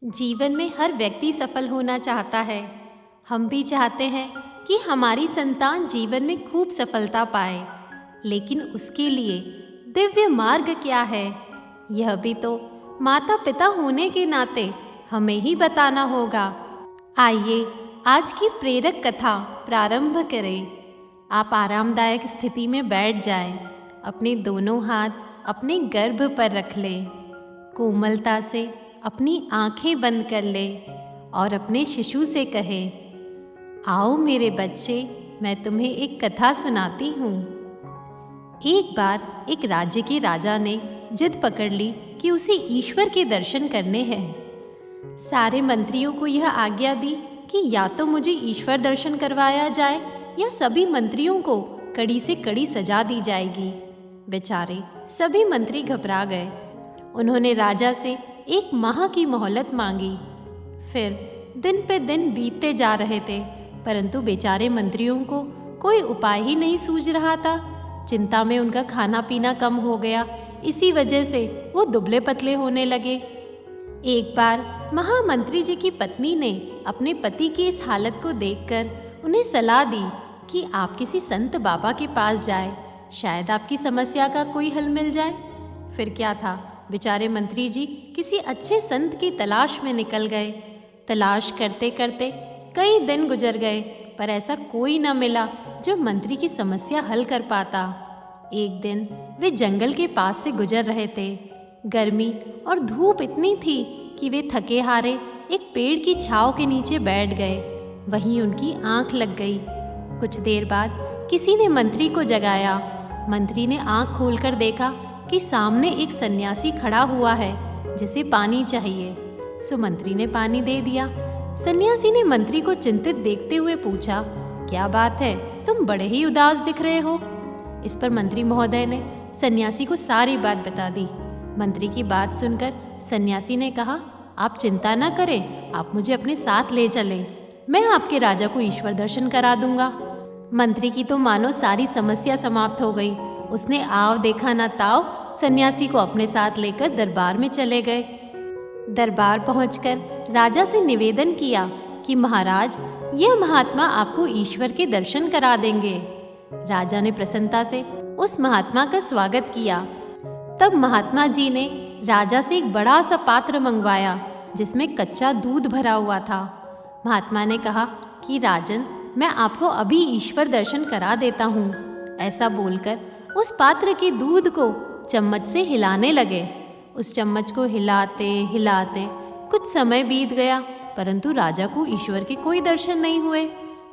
जीवन में हर व्यक्ति सफल होना चाहता है। हम भी चाहते हैं कि हमारी संतान जीवन में खूब सफलता पाए, लेकिन उसके लिए दिव्य मार्ग क्या है, यह भी तो माता पिता होने के नाते हमें ही बताना होगा। आइए आज की प्रेरक कथा प्रारंभ करें। आप आरामदायक स्थिति में बैठ जाएं, अपने दोनों हाथ अपने गर्भ पर रख लें, कोमलता से अपनी आंखें बंद कर ले और अपने शिशु से कहे, आओ मेरे बच्चे, मैं तुम्हें एक कथा सुनाती हूँ। एक बार एक राज्य के राजा ने जिद पकड़ ली कि उसे ईश्वर के दर्शन करने हैं। सारे मंत्रियों को यह आज्ञा दी कि या तो मुझे ईश्वर दर्शन करवाया जाए या सभी मंत्रियों को कड़ी से कड़ी सजा दी जाएगी। बेचारे सभी मंत्री घबरा गए। उन्होंने राजा से एक माह की मोहलत मांगी। फिर दिन पे दिन बीतते जा रहे थे, परंतु बेचारे मंत्रियों को कोई उपाय ही नहीं सूझ रहा था। चिंता में उनका खाना पीना कम हो गया। इसी वजह से वो दुबले पतले होने लगे। एक बार महामंत्री जी की पत्नी ने अपने पति की इस हालत को देखकर उन्हें सलाह दी कि आप किसी संत बाबा के पास जाए, शायद आपकी समस्या का कोई हल मिल जाए। फिर क्या था, बेचारे मंत्री जी किसी अच्छे संत की तलाश में निकल गए। तलाश करते करते कई दिन गुजर गए, पर ऐसा कोई न मिला जो मंत्री की समस्या हल कर पाता। एक दिन वे जंगल के पास से गुजर रहे थे। गर्मी और धूप इतनी थी कि वे थके हारे एक पेड़ की छांव के नीचे बैठ गए। वहीं उनकी आंख लग गई। कुछ देर बाद किसी ने मंत्री को जगाया। मंत्री ने आंख खोलकर देखा कि सामने एक सन्यासी खड़ा हुआ है जिसे पानी चाहिए। सो मंत्री ने पानी दे दिया। सन्यासी ने मंत्री को चिंतित देखते हुए पूछा, क्या बात है, तुम बड़े ही उदास दिख रहे हो। इस पर मंत्री महोदय ने सन्यासी को सारी बात बता दी। मंत्री की बात सुनकर सन्यासी ने कहा, आप चिंता न करें, आप मुझे अपने साथ ले चलें, मैं आपके राजा को ईश्वर दर्शन करा दूंगा। मंत्री की तो मानो सारी समस्या समाप्त हो गई। उसने आव देखा ना ताव सन्यासी को अपने साथ लेकर दरबार में चले गए। दरबार पहुंचकर राजा से निवेदन किया कि महाराज, यह महात्मा आपको ईश्वर के दर्शन करा देंगे। राजा ने प्रसन्नता से उस महात्मा का स्वागत किया। तब महात्मा जी ने राजा से एक बड़ा सा पात्र मंगवाया जिसमें कच्चा दूध भरा हुआ था। महात्मा ने कहा कि राजन, मैं आपको अभी ईश्वर दर्शन करा देता हूँ। ऐसा बोलकर उस पात्र के दूध को चम्मच से हिलाने लगे। उस चम्मच को हिलाते हिलाते कुछ समय बीत गया, परंतु राजा को ईश्वर के कोई दर्शन नहीं हुए।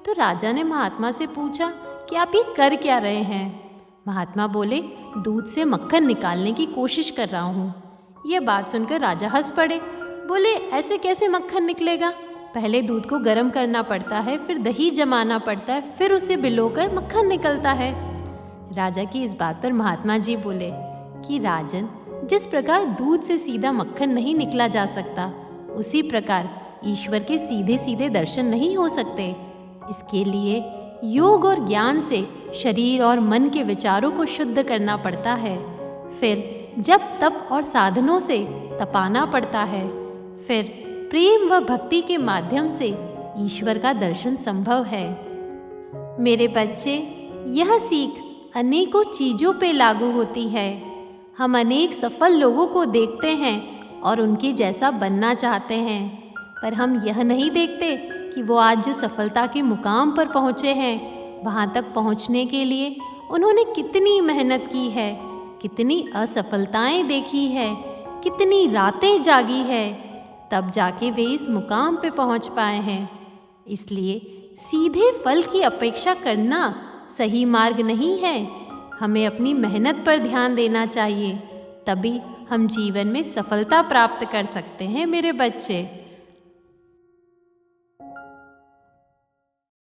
तो राजा ने महात्मा से पूछा कि आप ये कर क्या रहे हैं। महात्मा बोले, दूध से मक्खन निकालने की कोशिश कर रहा हूँ। यह बात सुनकर राजा हंस पड़े। बोले, ऐसे कैसे मक्खन निकलेगा, पहले दूध को गर्म करना पड़ता है, फिर दही जमाना पड़ता है, फिर उसे भिगोकर मक्खन निकलता है। राजा की इस बात पर महात्मा जी बोले कि राजन, जिस प्रकार दूध से सीधा मक्खन नहीं निकला जा सकता, उसी प्रकार ईश्वर के सीधे सीधे दर्शन नहीं हो सकते। इसके लिए योग और ज्ञान से शरीर और मन के विचारों को शुद्ध करना पड़ता है, फिर जप तप और साधनों से तपाना पड़ता है, फिर प्रेम व भक्ति के माध्यम से ईश्वर का दर्शन संभव है। मेरे बच्चे, यह सीख अनेकों चीज़ों पे लागू होती है। हम अनेक सफल लोगों को देखते हैं और उनके जैसा बनना चाहते हैं, पर हम यह नहीं देखते कि वो आज जो सफलता के मुकाम पर पहुँचे हैं, वहाँ तक पहुँचने के लिए उन्होंने कितनी मेहनत की है, कितनी असफलताएं देखी है, कितनी रातें जागी है, तब जाके वे इस मुकाम पे पहुँच पाए हैं। इसलिए सीधे फल की अपेक्षा करना सही मार्ग नहीं है। हमें अपनी मेहनत पर ध्यान देना चाहिए, तभी हम जीवन में सफलता प्राप्त कर सकते हैं मेरे बच्चे।